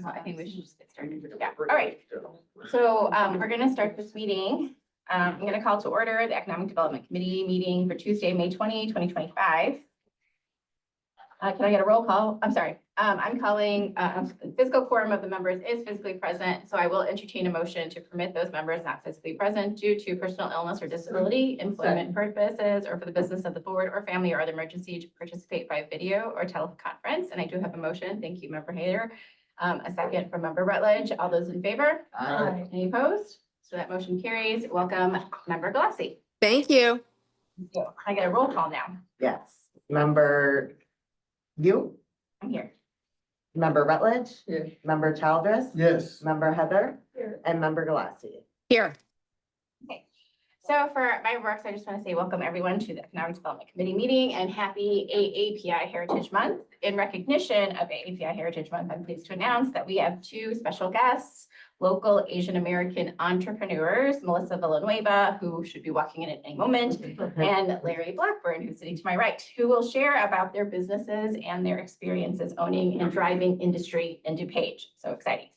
So I think we should just get started. Yeah, all right. So we're gonna start this meeting. I'm gonna call to order the Economic Development Committee meeting for Tuesday, May 20, 2025. Can I get a roll call? I'm sorry. I'm calling, physical quorum of the members is physically present, so I will entertain a motion to permit those members not physically present due to personal illness or disability, employment purposes, or for the business of the board or family or other emergency to participate by video or teleconference. And I do have a motion. Thank you, Member Hayter. A second from Member Rutledge. All those in favor? Aye. Any opposed? So that motion carries. Welcome, Member Galassi. Thank you. Can I get a roll call now? Yes. Member you, I'm here. Member Rutledge, Yes. Member Childress, Yes. Member Heather, Here. and Member Galassi. Here. So for my remarks, I just want to say welcome everyone to the Economic Development Committee meeting and happy AAPI Heritage Month. In recognition of AAPI Heritage Month, I'm pleased to announce that we have two special guests, local Asian American entrepreneurs, Melissa Villanueva, who should be walking in at any moment, and Larry Blackburn, who's sitting to my right, who will share about their businesses and their experiences owning and driving industry in DuPage. So exciting.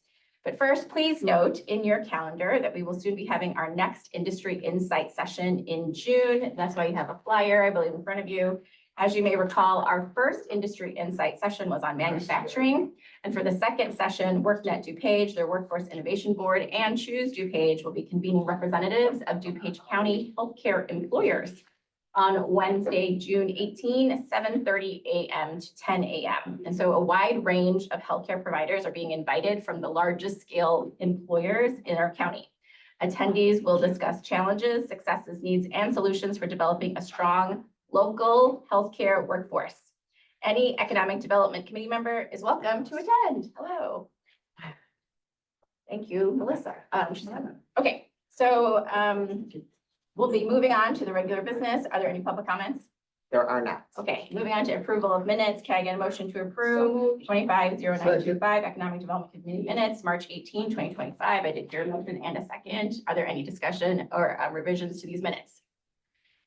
But first, please note in your calendar that we will soon be having our next industry insight session in June. That's why you have a flyer, I believe, in front of you. As you may recall, our first industry insight session was on manufacturing. And for the second session, WorkNet DuPage, their Workforce Innovation Board, and Choose DuPage will be convening representatives of DuPage County healthcare employers on Wednesday, June 18, 7:30 a.m. to 10 a.m. And so a wide range of healthcare providers are being invited from the largest scale employers in our county. Attendees will discuss challenges, successes, needs, and solutions for developing a strong local healthcare workforce. Any Economic Development Committee member is welcome to attend. Hello. Thank you, Melissa. Okay, so we'll be moving on to the regular business. Are there any public comments? There are not. Okay, moving on to approval of minutes. Can I get a motion to approve 250925 Economic Development Committee minutes, March 18, 2025? I did hear a motion and a second. Are there any discussion or revisions to these minutes?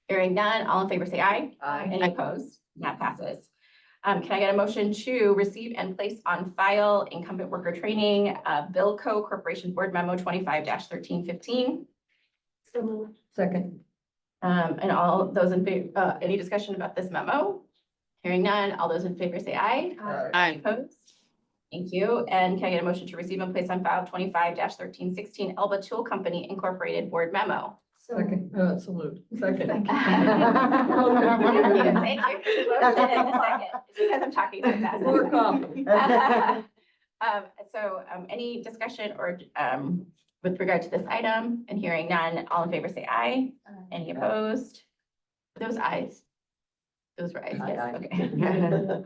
Hearing none, all in favor say aye. Aye. Any opposed? That passes. Can I get a motion to receive and place on file incumbent worker training, Billco Corporation Board Memo 25-1315? Second. And all those in favor, any discussion about this memo? Hearing none, all those in favor say aye. Aye. Opposed? Thank you. And can I get a motion to receive and place on file 25-1316 Elba Tool Company Incorporated Board Memo? Second. Salute. Second. Thank you. Thank you. Motion and a second. It's because I'm talking so fast. More coffee. Any discussion or with regard to this item? And hearing none, all in favor say aye. Any opposed? Those ayes? Those were ayes, yes, Aye. okay.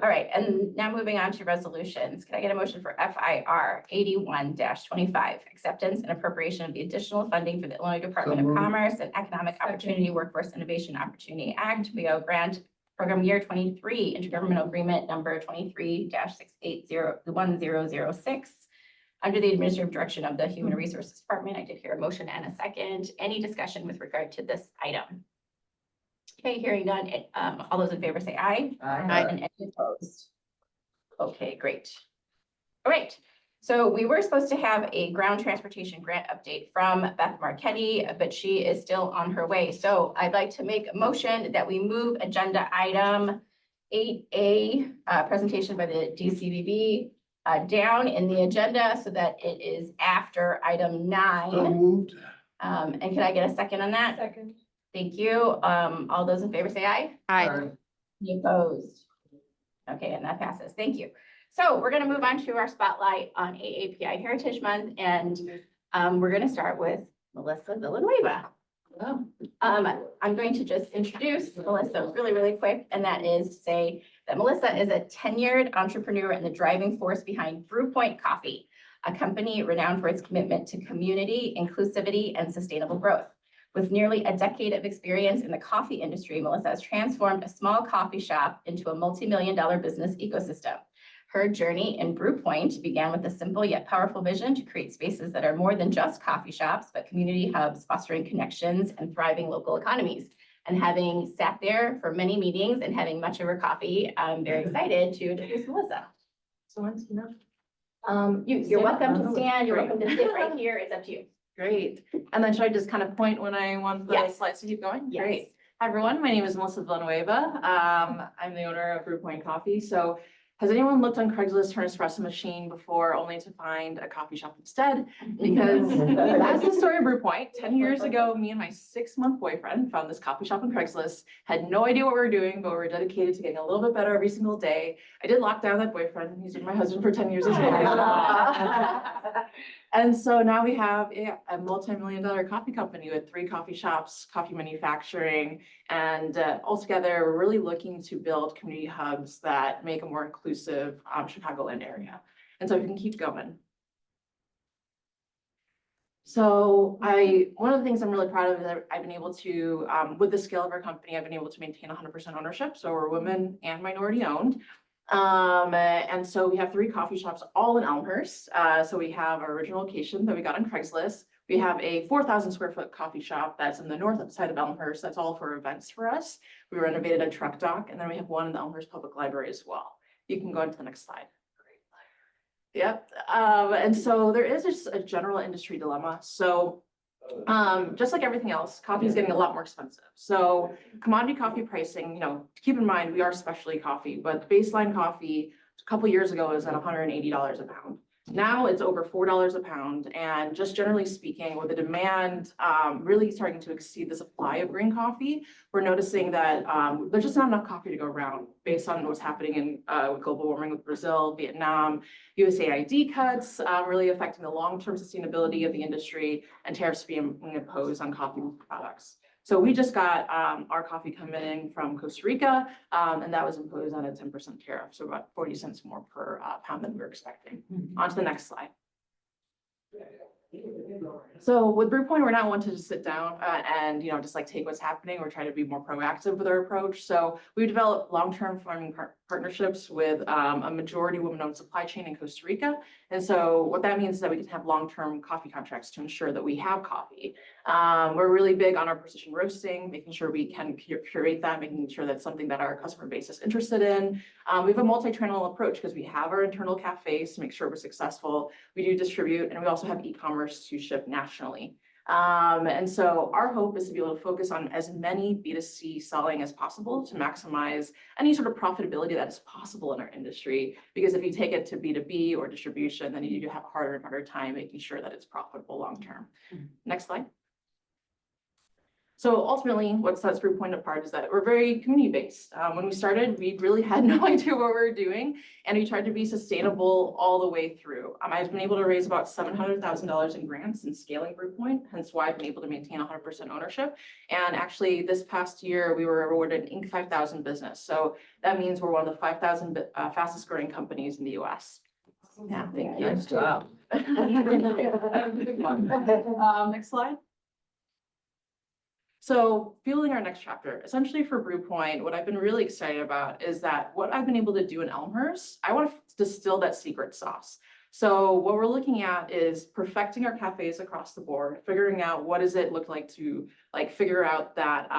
All right, and now moving on to resolutions. Can I get a motion for FIR 81-25, acceptance and appropriation of the additional funding for the Illinois Department of Commerce and Economic Opportunity Workforce Innovation Opportunity Act, WIO Grant Program Year 23, Intergovernmental Agreement Number 23-6801006. Under the administrative direction of the Human Resources Department. I did hear a motion and a second. Any discussion with regard to this item? Okay, hearing none. All those in favor say aye. Aye. And any opposed? Okay, great. All right. So we were supposed to have a ground transportation grant update from Beth Marchetti, but she is still on her way. So I'd like to make a motion that we move agenda item 8A, presentation by the DCBB, down in the agenda so that it is after item 9. moved. And can I get a second on that? Second. Thank you. All those in favor say aye. Aye. Any opposed? Okay, and that passes. Thank you. So we're going to move on to our spotlight on AAPI Heritage Month, and we're going to start with Melissa Villanueva. I'm going to just introduce Melissa really, really quick, and that is to say that Melissa is a tenured entrepreneur and the driving force behind Brew Point Coffee, a company renowned for its commitment to community, inclusivity, and sustainable growth. With nearly a decade of experience in the coffee industry, Melissa has transformed a small coffee shop into a multi-million-dollar business ecosystem. Her journey in Brew Point began with a simple yet powerful vision to create spaces that are more than just coffee shops, but community hubs, fostering connections and thriving local economies. And having sat there for many meetings and having much of her coffee, I'm very excited to introduce Melissa. So once enough. You're Stand up. welcome to stand, you're Great. welcome to sit right here, it's up to you. Great. And then should I just kind of point when I want the Yes. slides to keep going? Yes. Great. Hi, everyone. My name is Melissa Villanueva. I'm the owner of Brew Point Coffee. So has anyone looked on Craigslist for an espresso machine before only to find a coffee shop instead? Because that's the story of Brew Point. 10 years ago, me and my 6-month boyfriend found this coffee shop on Craigslist, had no idea what we were doing, but we were dedicated to getting a little bit better every single day. I did lock down that boyfriend. He's been my husband for 10 years as well. And so now we have a multi-million-dollar coffee company with 3 coffee shops, coffee manufacturing, and altogether, we're really looking to build community hubs that make a more inclusive Chicagoland area. And so we can keep going. So one of the things I'm really proud of is that I've been able to, with the scale of our company, I've been able to maintain 100% ownership. So we're women and minority owned. And so we have 3 coffee shops, all in Elmhurst. So we have our original location that we got on Craigslist. We have a 4,000 square foot coffee shop that's in the north side of Elmhurst. That's all for events for us. We renovated a truck dock, and then we have one in the Elmhurst Public Library as well. You can go into the next slide. Yep. And so there is just a general industry dilemma. So just like everything else, coffee is getting a lot more expensive. So commodity coffee pricing, keep in mind, we are specialty coffee, but baseline coffee a couple years ago was at $180 a pound. Now it's over $4 a pound. And just generally speaking, with the demand really starting to exceed the supply of green coffee, we're noticing that there's just not enough coffee to go around based on what's happening in with global warming with Brazil, Vietnam, USAID cuts really affecting the long-term sustainability of the industry, and tariffs being imposed on coffee products. So we just got our coffee coming in from Costa Rica, and that was imposed on a 10% tariff, so about 40 cents more per pound than we were expecting. On to the next slide. So with Brew Point, we're not one to just sit down and just like take what's happening. We're trying to be more proactive with our approach. So we've developed long-term farming partnerships with a majority women-owned supply chain in Costa Rica. And so what that means is that we can have long-term coffee contracts to ensure that we have coffee. We're really big on our precision roasting, making sure we can curate that, making sure that's something that our customer base is interested in. We have a multi-channel approach because we have our internal cafes to make sure we're successful. We do distribute, and we also have e-commerce to ship nationally. And so our hope is to be able to focus on as many B2C selling as possible to maximize any sort of profitability that is possible in our industry. Because if you take it to B2B or distribution, then you do have a harder and harder time making sure that it's profitable long-term. Next slide. So ultimately, what sets Brew Point apart is that we're very community-based. When we started, we really had no idea what we were doing, and we tried to be sustainable all the way through. I've been able to raise about $700,000 in grants in scaling Brew Point, hence why I've been able to maintain 100% ownership. And actually, this past year, we were awarded an Inc. 5000 business. So that means we're one of the 5,000 fastest growing companies in the US. Yeah, thank you. Nice job. Next slide. So fueling our next chapter, essentially for Brew Point, what I've been really excited about is that what I've been able to do in Elmhurst, I want to distill that secret sauce. So what we're looking at is perfecting our cafes across the board, figuring out what does it look like to figure out that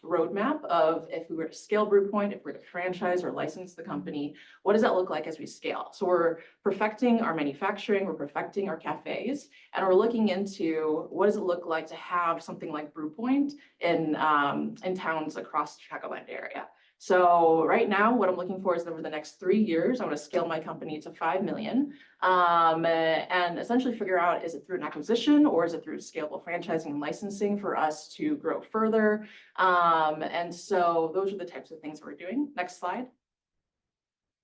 roadmap of if we were to scale Brew Point, if we were to franchise or license the company, what does that look like as we scale? So we're perfecting our manufacturing, we're perfecting our cafes, and we're looking into what does it look like to have something like Brew Point in towns across the Chicagoland area. So right now, what I'm looking for is over the next 3 years, I want to scale my company to 5 million and essentially figure out, is it through an acquisition or is it through scalable franchising and licensing for us to grow further? And so those are the types of things we're doing. Next slide.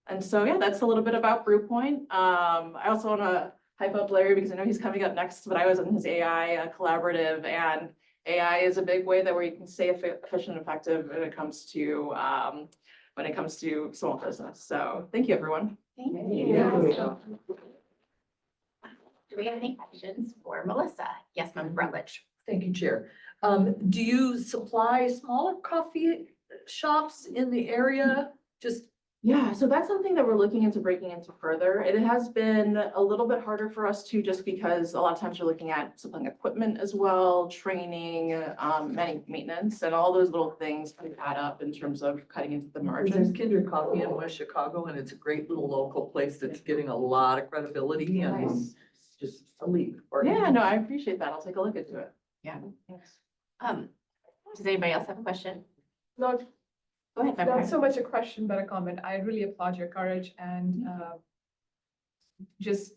And so, yeah, that's a little bit about Brew Point. I also want to hype up Larry because I know he's coming up next, but I was in his AI collaborative, and AI is a big way that where you can stay efficient and effective when it comes to small business. So thank you, everyone. Thank Yeah. you. Do we have any questions for Melissa? Yes, Member Rutledge. Thank you, Chair. Do you supply smaller coffee shops in the area? Just Yeah, so that's something that we're looking into breaking into further. It has been a little bit harder for us too, just because a lot of times you're looking at supplying equipment as well, training, maintenance, and all those little things kind of add up in terms of cutting into the There's margin. Kindred Coffee in West Chicago, and it's a great little local place that's getting a lot of credibility and Nice. just a leap. for you. Yeah, no, I appreciate that. I'll take a look into it. Yeah. Thanks. Does anybody else have a question? Not, Go ahead, Member not Harris. so much a question, but a comment. I really applaud your courage and just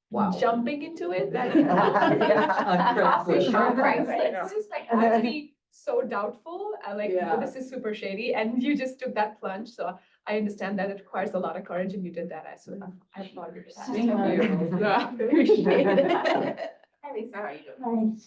Wow. jumping into it. That Uncredited. It's just like, I would be so doubtful, like, Yeah. oh, this is super shady, and you just took that plunge. So I understand that it requires a lot of courage, and you did that. I applaud you for that. Thank you. Yeah, appreciate it. Hi, Lisa, how are you doing?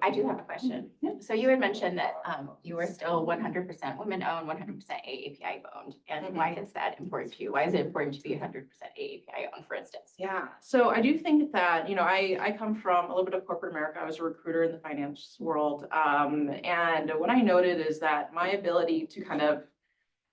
I do have a question. So you had mentioned that, you were still 100% women-owned, 100% AAPI owned. And why is that important to you? Why is it important to be 100% AAPI owned, for instance? Yeah, so I do think that, I come from a little bit of corporate America. I was a recruiter in the finance world. And what I noted is that my ability to kind of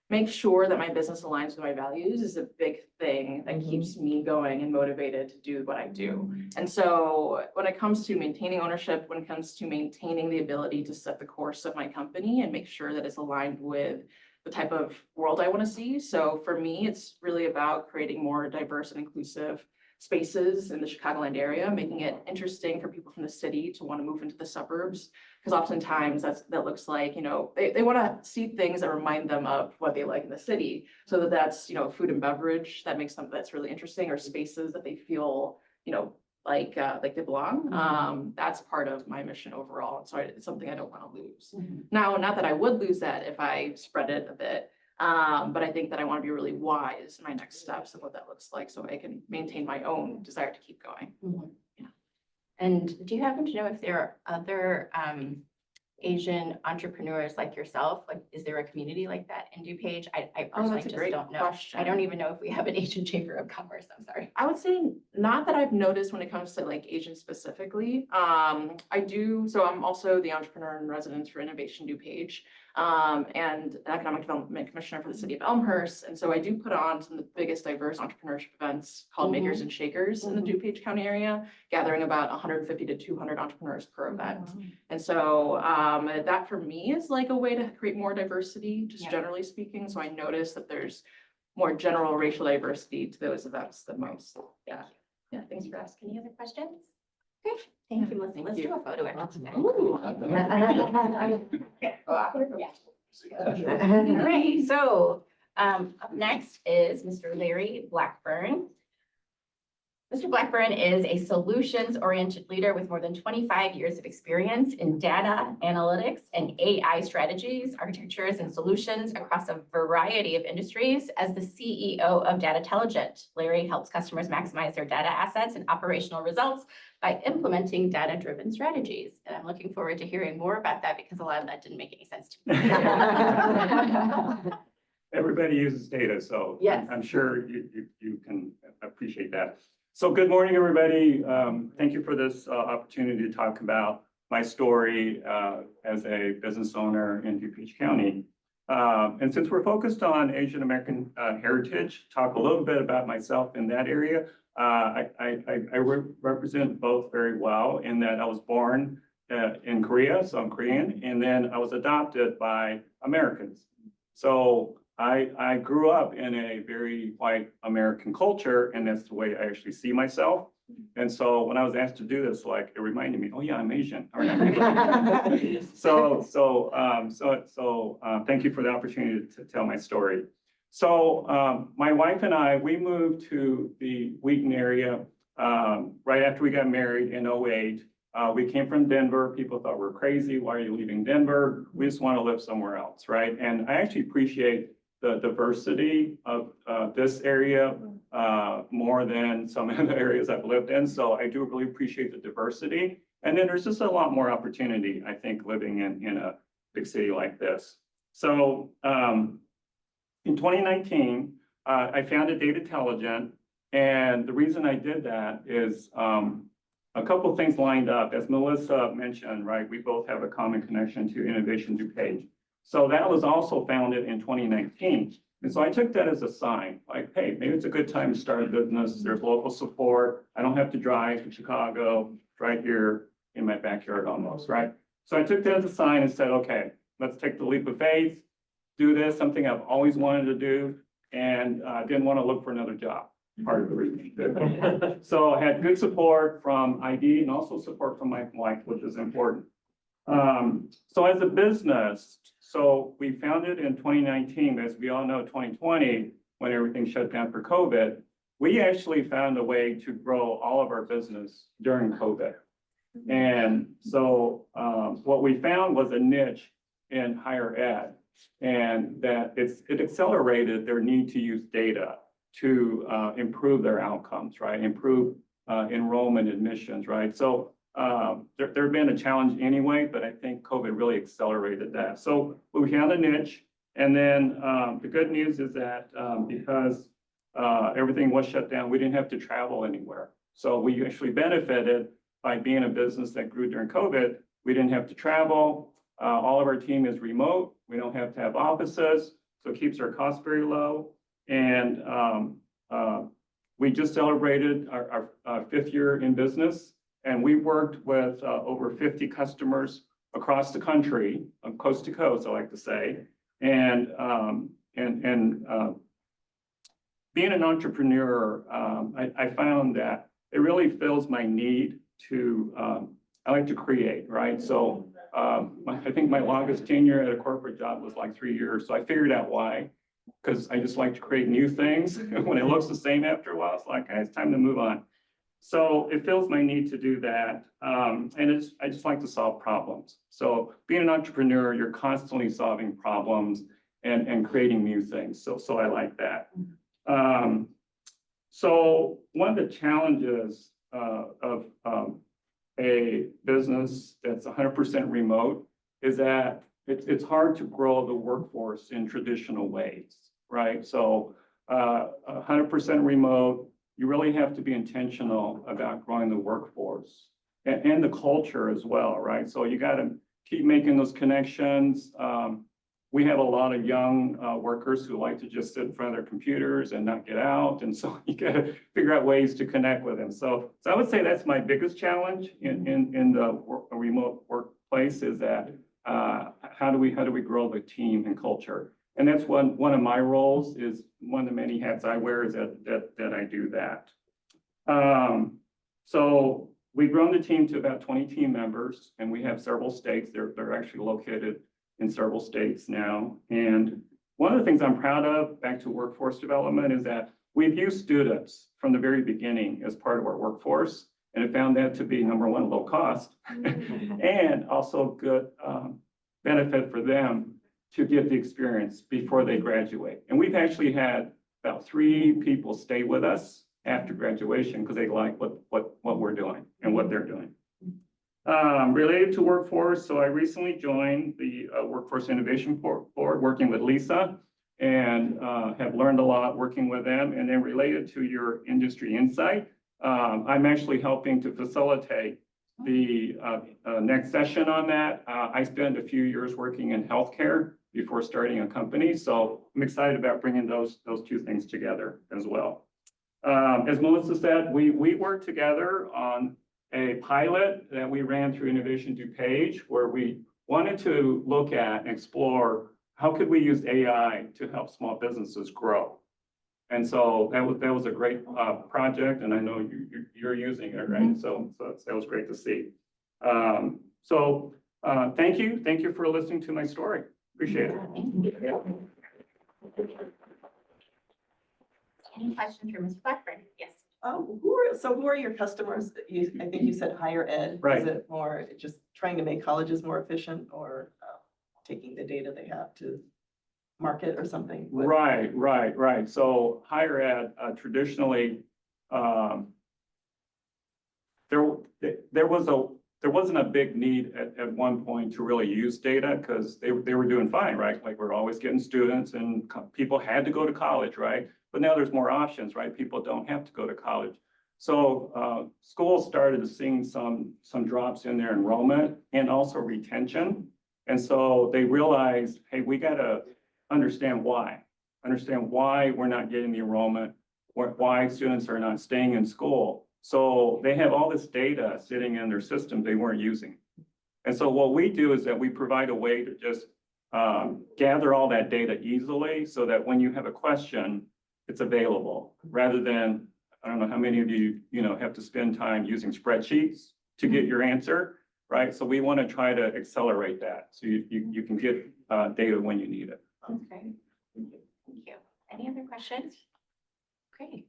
make sure that my business aligns with my values is a big thing that keeps me going and motivated to do what I do. And so when it comes to maintaining ownership, when it comes to maintaining the ability to set the course of my company and make sure that it's aligned with the type of world I want to see. So for me, it's really about creating more diverse and inclusive spaces in the Chicagoland area, making it interesting for people from the city to want to move into the suburbs. Because oftentimes that looks like, they want to see things that remind them of what they like in the city. So that's, food and beverage that makes them, that's really interesting, or spaces that they feel, like they belong. That's part of my mission overall. And so it's something I don't want to lose. Now, not that I would lose that if I spread it a bit, but I think that I want to be really wise in my next steps of what that looks like so I can maintain my own desire to keep going. Yeah. And do you happen to know if there are other Asian entrepreneurs like yourself? Like, is there a community like that in DuPage? I personally that's a just great don't know. question. I don't even know if we have an Asian Chamber of Commerce. I'm sorry. I would say not that I've noticed when it comes to like Asian specifically. I do, so I'm also the entrepreneur in residence for Innovation DuPage, and an economic development commissioner for the city of Elmhurst. And so I do put on some of the biggest diverse entrepreneurship events called Makers and Shakers in the DuPage County area, gathering about 150 to 200 entrepreneurs per event. And so that for me is like a way to create more diversity, just Yeah. generally speaking. So I notice that there's more general racial diversity to those events than most. Yeah. Yeah, thanks for asking. Any other questions? Okay, thank you, Melissa. Let's do a photo. All right, so up next is Mr. Larry Blackburn. Mr. Blackburn is a solutions-oriented leader with more than 25 years of experience in data analytics and AI strategies, architectures, and solutions across a variety of industries. As the CEO of Datatelligent, Larry helps customers maximize their data assets and operational results by implementing data-driven strategies. And I'm looking forward to hearing more about that because a lot of that didn't make any sense to me. Everybody uses data, so Yes. I'm sure you can appreciate that. So good morning, everybody. Thank you for this opportunity to talk about my story as a business owner in DuPage County. And since we're focused on Asian American heritage, talk a little bit about myself in that area. I represent both very well in that I was born in Korea, so I'm Korean, and then I was adopted by Americans. So I grew up in a very white American culture, and that's the way I actually see myself. And so when I was asked to do this, like, it reminded me, oh yeah, I'm Asian. So thank you for the opportunity to tell my story. So my wife and I, we moved to the Wheaton area right after we got married in 2008. We came from Denver. People thought we're crazy. Why are you leaving Denver? We just want to live somewhere else, right? And I actually appreciate the diversity of this area more than some of the areas I've lived in. So I do really appreciate the diversity. And then there's just a lot more opportunity, I think, living in a big city like this. So in 2019, I founded Datatelligent. And the reason I did that is a couple of things lined up. As Melissa mentioned, right, we both have a common connection to Innovation DuPage. So that was also founded in 2019. And so I took that as a sign, like, hey, maybe it's a good time to start a business. There's local support. I don't have to drive to Chicago, it's right here in my backyard almost, right? So I took that as a sign and said, okay, let's take the leap of faith, do this, something I've always wanted to do, and didn't want to look for another job, part of the reason. So I had good support from ID and also support from my wife, which is important. So as a business, so we founded in 2019, as we all know, 2020, when everything shut down for COVID, we actually found a way to grow all of our business during COVID. And so what we found was a niche in higher ed, and that it accelerated their need to use data to improve their outcomes, right? Improve enrollment admissions, right? So there had been a challenge anyway, but I think COVID really accelerated that. So we found a niche, and then the good news is that because everything was shut down, we didn't have to travel anywhere. So we actually benefited by being a business that grew during COVID. We didn't have to travel. All of our team is remote. We don't have to have offices, so it keeps our costs very low. And we just celebrated our 5th year in business, and we worked with over 50 customers across the country, coast to coast, I like to say. And being an entrepreneur, I found that it really fills my need to, I like to create, right? So I think my longest tenure at a corporate job was like 3 years. So I figured out why, because I just like to create new things. When it looks the same after a while, it's like, hey, it's time to move on. So it fills my need to do that. And I just like to solve problems. So being an entrepreneur, you're constantly solving problems and creating new things. So I like that. So one of the challenges of a business that's 100% remote is that it's hard to grow the workforce in traditional ways, right? So 100% remote, you really have to be intentional about growing the workforce and the culture as well, right? So you got to keep making those connections. We have a lot of young workers who like to just sit in front of their computers and not get out. And so you got to figure out ways to connect with them. So I would say that's my biggest challenge in the remote workplace is that how do we grow the team and culture? And that's one of my roles is one of the many hats I wear is that I do that. So we've grown the team to about 20 team members, and we have several states. They're actually located in several states now. And one of the things I'm proud of, back to workforce development, is that we've used students from the very beginning as part of our workforce, and have found that to be, number one, low cost, and also good benefit for them to get the experience before they graduate. And we've actually had about 3 people stay with us after graduation because they like what we're doing and what they're doing. Related to workforce, so I recently joined the Workforce Innovation Board, working with Lisa, and have learned a lot working with them. And then related to your industry insight, I'm actually helping to facilitate the next session on that. I spent a few years working in healthcare before starting a company, so I'm excited about bringing those 2 things together as well. As Melissa said, we worked together on a pilot that we ran through Innovation DuPage, where we wanted to look at and explore how could we use AI to help small businesses grow. And so that was a great project, and I know you're using it, right? So that was great to see. Thank you for listening to my story. Appreciate it. Any questions for Mr. Blackburn? Yes. Who are your customers? I think you said higher ed. Right. Is it more just trying to make colleges more efficient, or taking the data they have to market or something? Right. So higher ed, traditionally, there wasn't a big need at one point to really use data because they were doing fine, right? Like we're always getting students, and people had to go to college, right? But now there's more options, right? People don't have to go to college. So schools started seeing some drops in their enrollment and also retention. And so they realized, hey, we got to understand why. understand why we're not getting the enrollment, why students are not staying in school. So they have all this data sitting in their system they weren't using. And so what we do is that we provide a way to just gather all that data easily so that when you have a question, it's available rather than, I don't know how many of you, have to spend time using spreadsheets to get your answer, right? So we want to try to accelerate that so you can get data when you need it. Okay. Thank you. Any other questions? Great.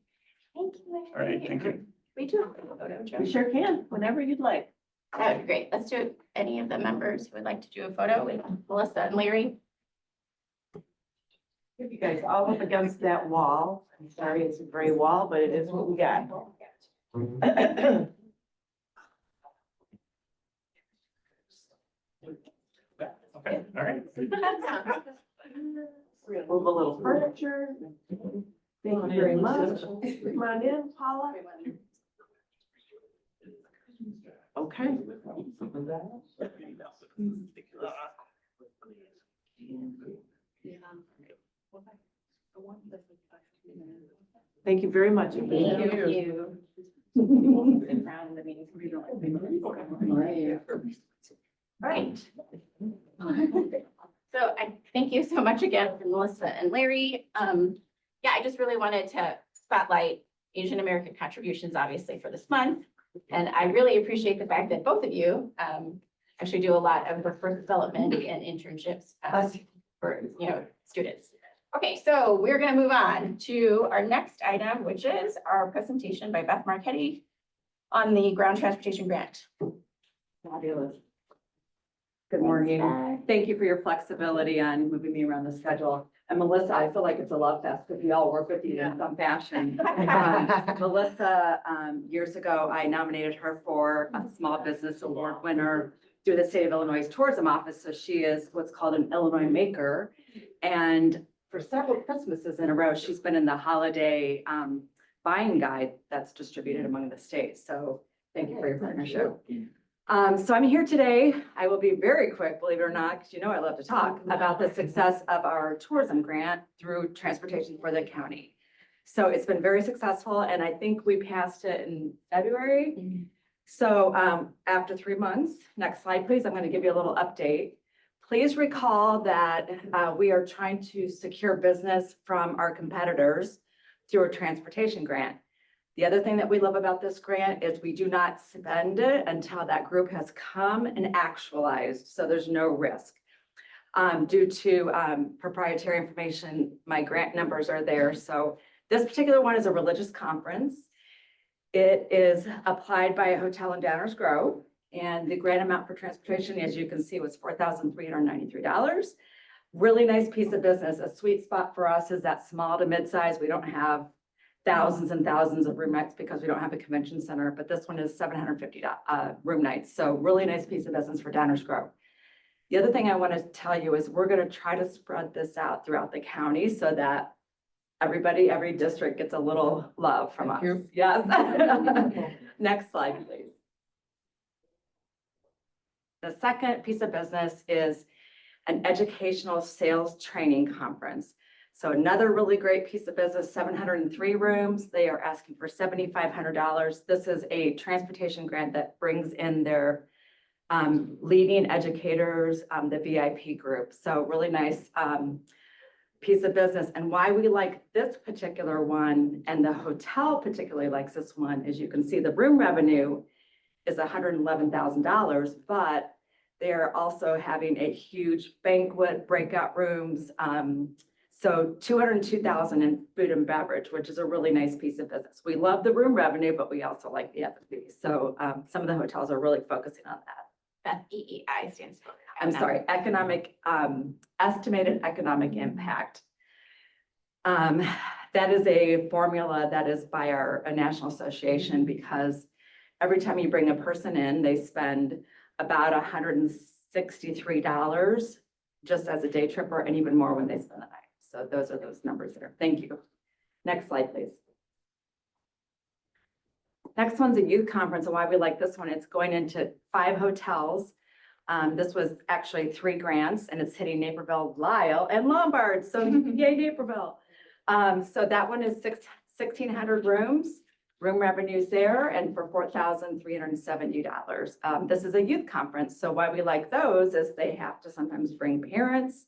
Thank you. All right, thank you. We do have a photo, Joe. We sure can, whenever you'd like. That would be great. Let's do it. Any of the members who would like to do a photo with Melissa and Larry? If you guys all up against that wall, I'm sorry, it's a gray wall, but it is what we got. Okay, all right. Move a little furniture. Thank you very much. Come on in, Paula. Okay. Thank you very much. Thank you. Right. So I thank you so much again for Melissa and Larry. Yeah, I just really wanted to spotlight Asian American contributions, obviously, for this month. And I really appreciate the fact that both of you actually do a lot of workforce development and internships for, students. Okay, so we're going to move on to our next item, which is our presentation by Beth Marchetti on the ground transportation grant. Fabulous. Good morning. Thank you for your flexibility on moving me around the schedule. And Melissa, I feel like it's a love fest because we all work with you in some fashion. Melissa, years ago, I nominated her for a Small Business Award winner through the State of Illinois Tourism Office. So she is what's called an Illinois maker. And for several Christmases in a row, she's been in the holiday buying guide that's distributed among the states. So thank you for your partnership. So I'm here today. I will be very quick, believe it or not, because I love to talk about the success of our tourism grant through Transportation for the County. So it's been very successful, and I think we passed it in February. So after 3 months, next slide, please. I'm going to give you a little update. Please recall that we are trying to secure business from our competitors through a transportation grant. The other thing that we love about this grant is we do not spend it until that group has come and actualized, so there's no risk. Due to proprietary information, my grant numbers are there. So this particular one is a religious conference. It is applied by a hotel in Downers Grove, and the grant amount for transportation, as you can see, was $4,393. Really nice piece of business. A sweet spot for us is that small to mid-size. We don't have thousands and thousands of room nights because we don't have a convention center, but this one is 750 room nights. So really nice piece of business for Downers Grove. The other thing I want to tell you is we're going to try to spread this out throughout the county so that everybody, every district gets a little love from us. Yes. Next slide, please. The second piece of business is an educational sales training conference. So another really great piece of business, 703 rooms. They are asking for $7,500. This is a transportation grant that brings in their leading educators, the VIP group. So really nice piece of business. And why we like this particular one and the hotel particularly likes this one is you can see the room revenue is $111,000, but they're also having a huge banquet, breakout rooms, so $202,000 in food and beverage, which is a really nice piece of business. We love the room revenue, but we also like the F&B. So some of the hotels are really focusing on that. That EEI stands for. I'm sorry, estimated economic impact. That is a formula that is by our National Association because every time you bring a person in, they spend about $163 just as a day tripper and even more when they spend the night. So those are those numbers there. Thank you. Next slide, please. Next one's a youth conference, and why we like this one, it's going into 5 hotels. This was actually 3 grants, and it's hitting Naperville, Lisle, and Lombard. So yay, Naperville. So that one is 1,600 rooms, room revenues there, and for $4,370. This is a youth conference, so why we like those is they have to sometimes bring parents,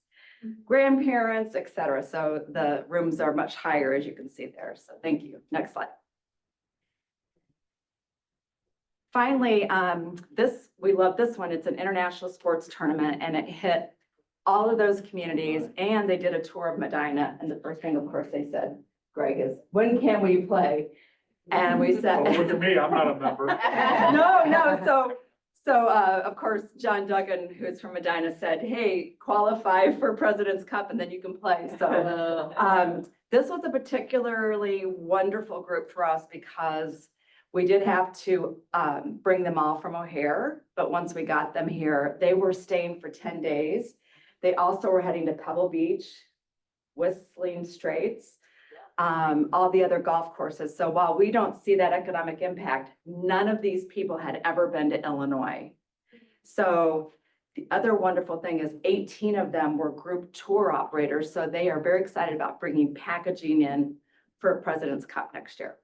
grandparents, et cetera. So the rooms are much higher, as you can see there. So thank you. Next slide. Finally, we love this one. It's an international sports tournament, and it hit all of those communities, and they did a tour of Medina. And the first thing, of course, they said, Greg, is when can we play? And we said, Well, look at me, I'm not a member. no. So of course, John Duggan, who's from Medina, said, hey, qualify for President's Cup and then you can play. So this was a particularly wonderful group for us because we did have to bring them all from O'Hare, but once we got them here, they were staying for 10 days. They also were heading to Pebble Beach, Whistling Straits, all the other golf courses. So while we don't see that economic impact, none of these people had ever been to Illinois. So the other wonderful thing is 18 of them were group tour operators. So they are very excited about bringing packaging in for President's Cup next year.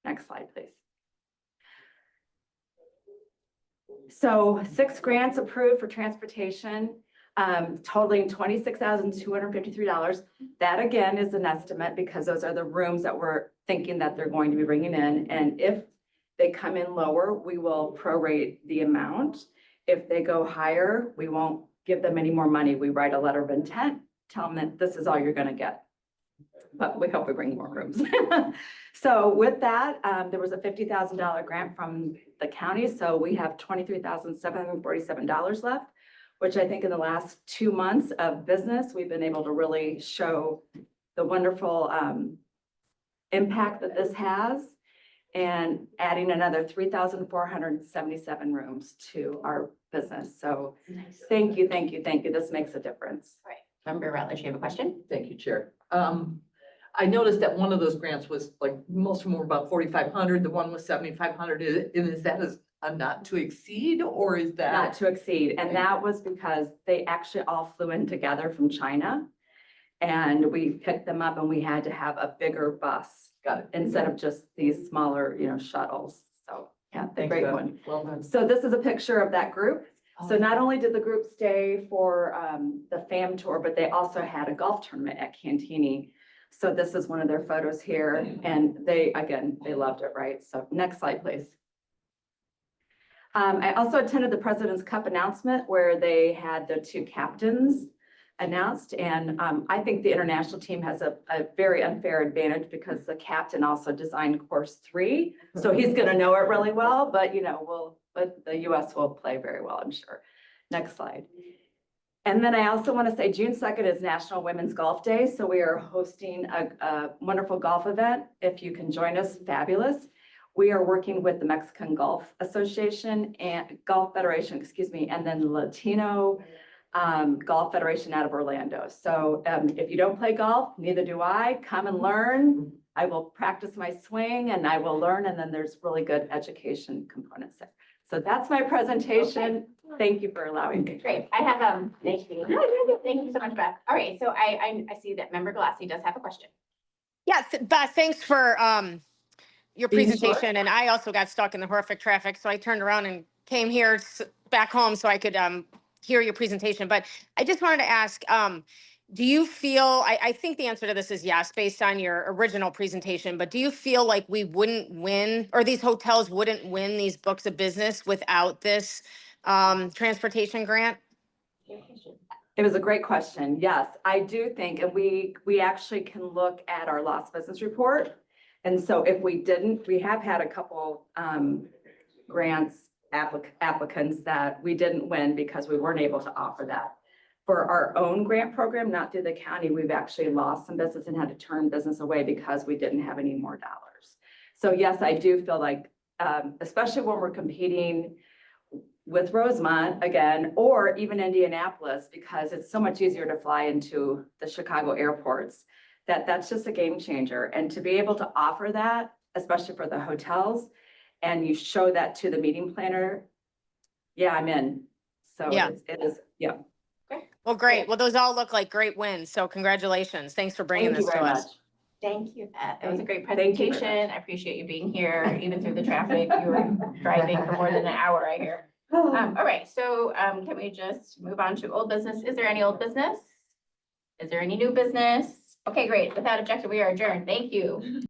Next slide, please. So 6 grants approved for transportation, totaling $26,253. That again is an estimate because those are the rooms that we're thinking that they're going to be bringing in. And if they come in lower, we will prorate the amount. If they go higher, we won't give them any more money. We write a letter of intent, tell them that this is all you're going to get. But we hope we bring more rooms. So with that, there was a $50,000 grant from the county. So we have $23,747 left, which I think in the last 2 months of business, we've been able to really show the wonderful impact that this has, and adding another 3,477 rooms to our business. So thank you. This makes a difference. Right. Member Rutledge, you have a question? Thank you, Chair. I noticed that one of those grants was like, most of them were about 4,500, the one was 7,500. Is that a not to exceed, or is that? Not to exceed. And that was because they actually all flew in together from China. And we picked them up and we had to have a bigger bus. Got it. Instead of just these smaller, shuttles. So yeah, the Thanks, great Beth. one. Well done. So this is a picture of that group. So not only did the group stay for the FAM tour, but they also had a golf tournament at Cantini. So this is one of their photos here, and they loved it, right? So next slide, please. I also attended the President's Cup announcement where they had the 2 captains announced. And I think the international team has a very unfair advantage because the captain also designed course 3. So he's going to know it really well, but but the US will play very well, I'm sure. Next slide. And then I also want to say June 2nd is National Women's Golf Day. So we are hosting a wonderful golf event. If you can join us, fabulous. We are working with the Mexican Golf Association and Golf Federation, and then the Latino Golf Federation out of Orlando. So if you don't play golf, neither do I. Come and learn. I will practice my swing and I will learn. And then there's really good education components there. So that's my presentation. Thank you for allowing me. Great. I have, thank you. Thank you so much, Beth. All right, so I see that Member Galassi does have a question. Yes, Beth, thanks for your Being short. presentation. And I also got stuck in the horrific traffic, so I turned around and came here back home so I could hear your presentation. But I just wanted to ask, do you feel, I think the answer to this is yes, based on your original presentation, but do you feel like we wouldn't win, or these hotels wouldn't win these books of business without this transportation grant? It was a great question. Yes, I do think, and we actually can look at our lost business report. And so if we didn't, we have had a couple grants applicants that we didn't win because we weren't able to offer that. For our own grant program, not through the county, we've actually lost some business and had to turn business away because we didn't have any more dollars. So yes, I do feel like, especially when we're competing with Rosemont again, or even Indianapolis, because it's so much easier to fly into the Chicago airports, that's just a game changer. And to be able to offer that, especially for the hotels, and you show that to the meeting planner, yeah, I'm in. So Yeah. it is, yeah. Okay, Well, great. Well, those all look like great wins. So congratulations. Thanks for bringing Thank you this to very us. much. Thank you, Beth. It was a great Thank you very much. presentation. I appreciate you being here, even through the traffic. You were driving for more than an hour, I hear. All right, so can we just move on to old business? Is there any old business? Is there any new business? Okay, great. Without objection, we are adjourned. Thank you.